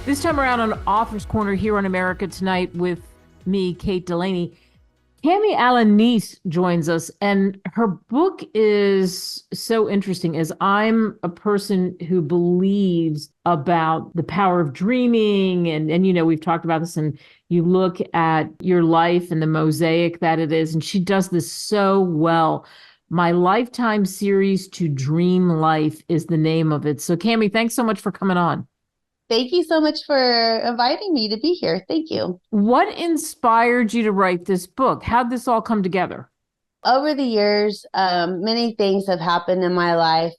This time around on Author's Corner here on America Tonight with me, Kate Delaney. Cami Alaniz joins us, and her book is so interesting as I'm a person who believes about the power of dreaming. And you know, we've talked about this, and you look at your life and the mosaic that it is, and she does this so well. My Lifetime series To Dream Life is the name of it. So Cami, thanks so much for coming on. Thank you so much for inviting me to be here. Thank you. What inspired you to write this book? How'd this all come together? Over the years, many things have happened in my life.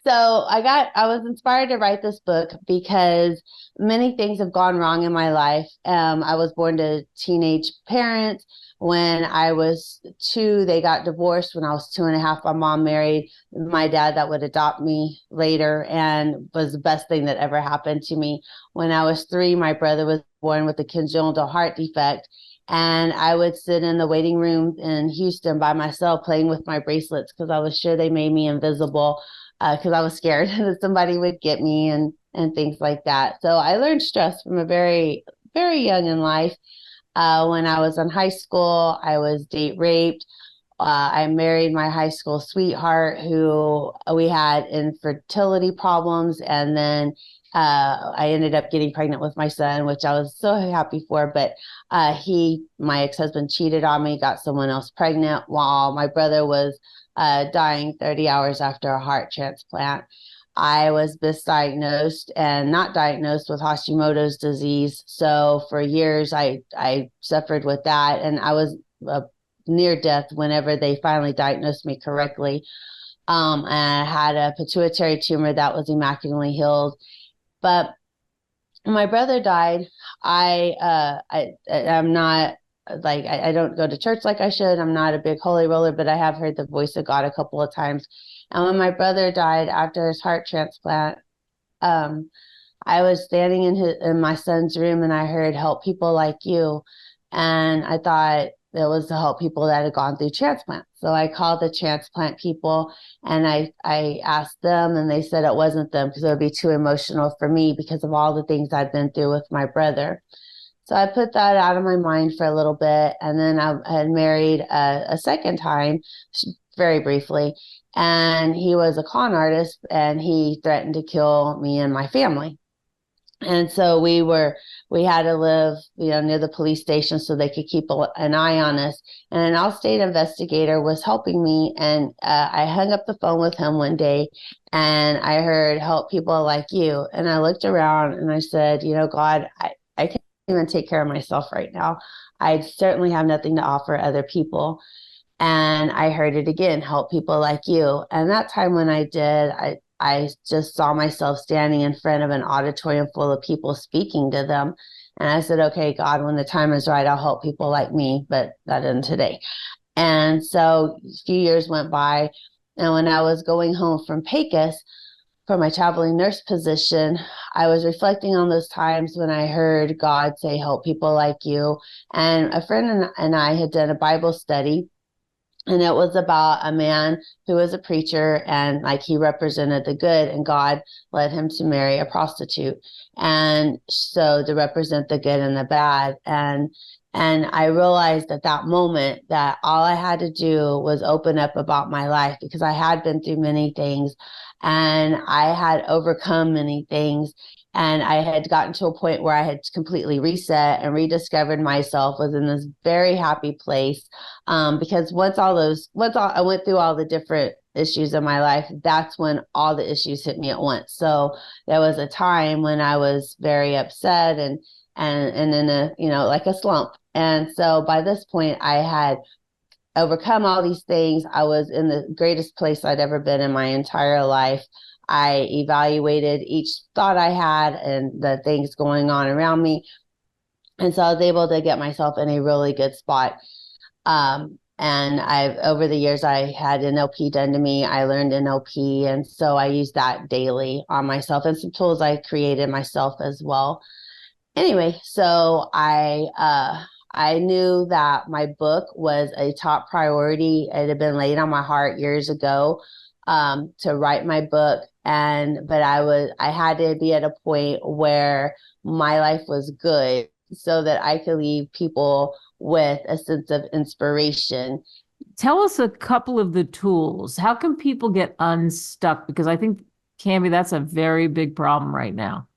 So I was inspired to write this book because many things have gone wrong in my life. I was born to teenage parents. When I was 2, they got divorced. When I was 2.5, my mom married my dad that would adopt me later, and was the best thing that ever happened to me. When I was 3, my brother was born with a congenital heart defect. And I would sit in the waiting room in Houston by myself playing with my bracelets because I was sure they made me invisible, because I was scared that somebody would get me and things like that. So I learned stress from a very, very young in life. When I was in high school, I was date raped. I married my high school sweetheart who we had infertility problems. And then I ended up getting pregnant with my son, which I was so happy for. But my ex-husband cheated on me, got someone else pregnant while my brother was dying 30 hours after a heart transplant. I was misdiagnosed and not diagnosed with Hashimoto's disease. So for years, I suffered with that. And I was near death whenever they finally diagnosed me correctly. And I had a pituitary tumor that was immaculately healed. But when my brother died, I'm not like, I don't go to church like I should. I'm not a big holy roller, but I have heard the voice of God a couple of times. And when my brother died after his heart transplant, I was standing in my son's room, and I heard "help people like you," and I thought it was to help people that had gone through transplant. So I called the transplant people, and I asked them, and they said it wasn't them because it would be too emotional for me because of all the things I'd been through with my brother. So I put that out of my mind for a little bit, and then I had married a second time, very briefly, and he was a con artist, and he threatened to kill me and my family. And so we had to live, near the police station so they could keep an eye on us. And an outstate investigator was helping me. And I hung up the phone with him one day, and I heard "help people like you." And I looked around and I said, God, I can't even take care of myself right now. I certainly have nothing to offer other people. And I heard it again, "help people like you." And that time when I did, I just saw myself standing in front of an auditorium full of people speaking to them. And I said, "Okay, God, when the time is right, I'll help people like me," but that isn't today. And so a few years went by. And when I was going home from Pecos for my traveling nurse position, I was reflecting on those times when I heard God say, "help people like you." And a friend and I had done a Bible study. And it was about a man who was a preacher, and like he represented the good, and God led him to marry a prostitute. And so to represent the good and the bad. And I realized at that moment that all I had to do was open up about my life, because I had been through many things and I had overcome many things. And I had gotten to a point where I had completely reset and rediscovered myself, was in this very happy place. Because once I went through all the different issues in my life, that's when all the issues hit me at once. So there was a time when I was very upset and in a, like a slump. And so by this point, I had overcome all these things. I was in the greatest place I'd ever been in my entire life. I evaluated each thought I had and the things going on around me. And so I was able to get myself in a really good spot. And over the years, I had NLP done to me. I learned NLP. And so I use that daily on myself, and some tools I created myself as well. Anyway, so I knew that my book was a top priority. It had been laid on my heart years ago. to write my book. But I had to be at a point where my life was good so that I could leave people with a sense of inspiration. Tell us a couple of the tools. How can people get unstuck? Because I think, Cami, that's a very big problem right now.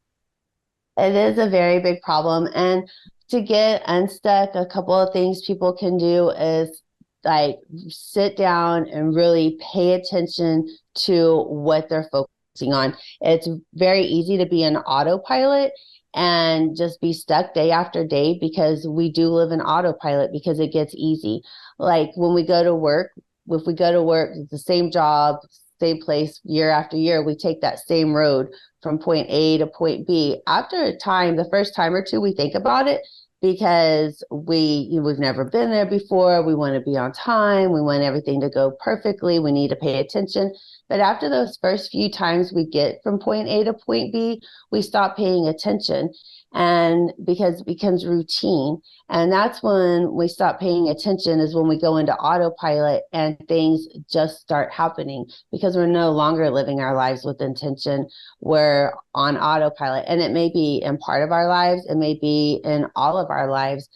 It is a very big problem. And to get unstuck, a couple of things people can do is like sit down and really pay attention to what they're focusing on. It's very easy to be an autopilot and just be stuck day after day, because we do live in autopilot because it gets easy. Like when we go to work, if we go to work, it's the same job, same place year after year, we take that same road from point A to point B. After a time, the first time or two, we think about it because we've never been there before. We want to be on time. We want everything to go perfectly. We need to pay attention. But after those first few times we get from point A to point B, we stop paying attention, and because it becomes routine. And that's when we stop paying attention, is when we go into autopilot and things just start happening because we're no longer living our lives with intention. We're on autopilot, and it may be in part of our lives, it may be in all of our lives.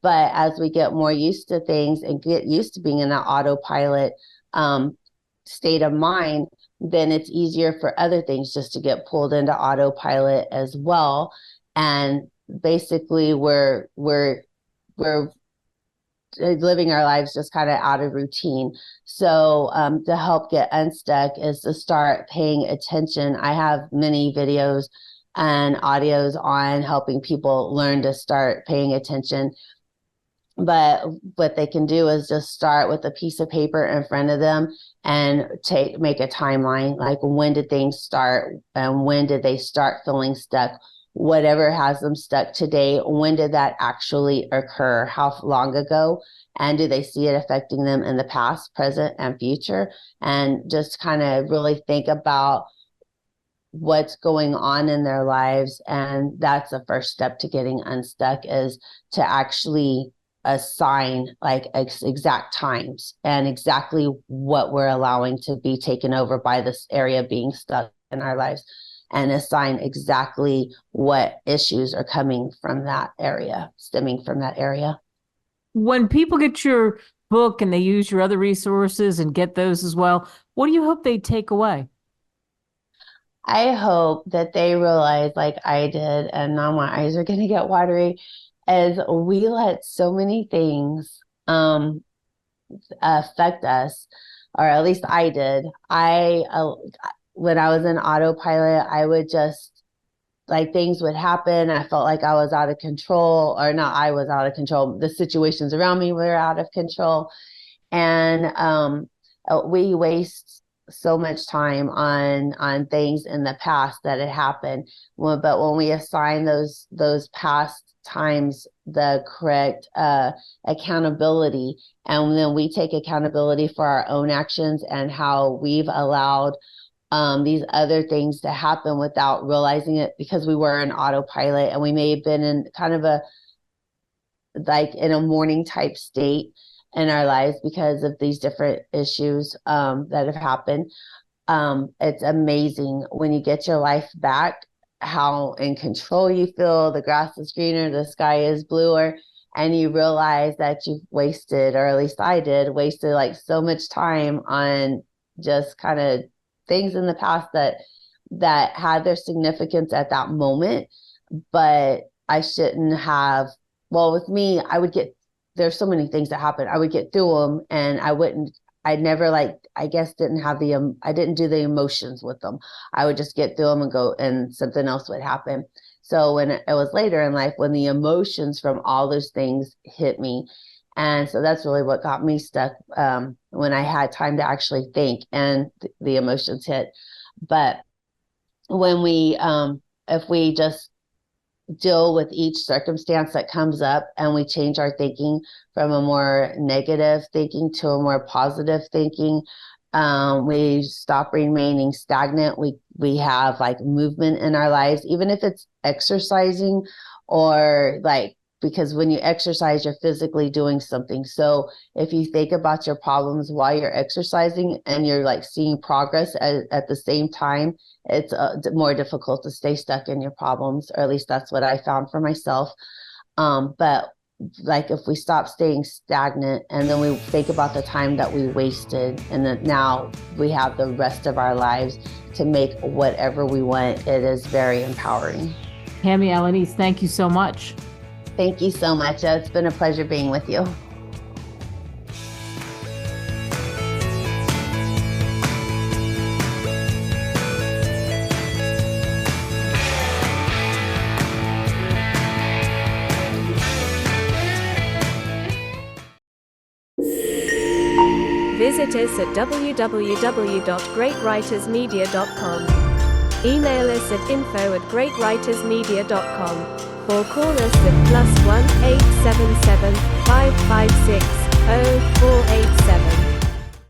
But as we get more used to things and get used to being in that autopilot state of mind, then it's easier for other things just to get pulled into autopilot as well. And basically we're living our lives just kind of out of routine. So to help get unstuck is to start paying attention. I have many videos and audios on helping people learn to start paying attention. But what they can do is just start with a piece of paper in front of them and make a timeline. Like, when did things start and when did they start feeling stuck? Whatever has them stuck today, when did that actually occur? How long ago? And do they see it affecting them in the past, present, and future? And just kind of really think about what's going on in their lives. And that's the first step to getting unstuck, is to actually assign like exact times and exactly what we're allowing to be taken over by this area being stuck in our lives, and assign exactly what issues are coming from that area, stemming from that area. When people get your book and they use your other resources and get those as well, what do you hope they take away? I hope that they realize, like I did, and now my eyes are going to get watery, as we let so many things affect us, or at least I did. When I was in autopilot, I would just, like, things would happen. I felt like I was out of control, or not, I was out of control. The situations around me were out of control. And we waste so much time on things in the past that had happened. But when we assign those past times the correct accountability, and then we take accountability for our own actions and how we've allowed these other things to happen without realizing it, because we were in autopilot and we may have been in kind of in a mourning type state in our lives because of these different issues that have happened. It's amazing when you get your life back, how in control you feel. The grass is greener, the sky is bluer, and you realize that you've wasted, or at least I did, wasted like so much time on just kind of things in the past that had their significance at that moment, but I shouldn't have. Well, with me, there's so many things that happen. I would get through them, and I never, like, I guess I didn't do the emotions with them. I would just get through them and go, and something else would happen. So when it was later in life, when the emotions from all those things hit me, and so that's really what got me stuck, when I had time to actually think and the emotions hit. But when if we just deal with each circumstance that comes up and we change our thinking from a more negative thinking to a more positive thinking, we stop remaining stagnant. We have like movement in our lives, even if it's exercising or like because when you exercise, you're physically doing something. So if you think about your problems while you're exercising and you're like seeing progress at the same time, it's more difficult to stay stuck in your problems, or at least that's what I found for myself. But like if we stop staying stagnant and then we think about the time that we wasted, and that now we have the rest of our lives to make whatever we want, it is very empowering. Cami Alaniz, thank you so much. Thank you so much. It's been a pleasure being with you. Visit us at www.greatwritersmedia.com. Email us at info@greatwritersmedia.com or call us at +1 877 556 04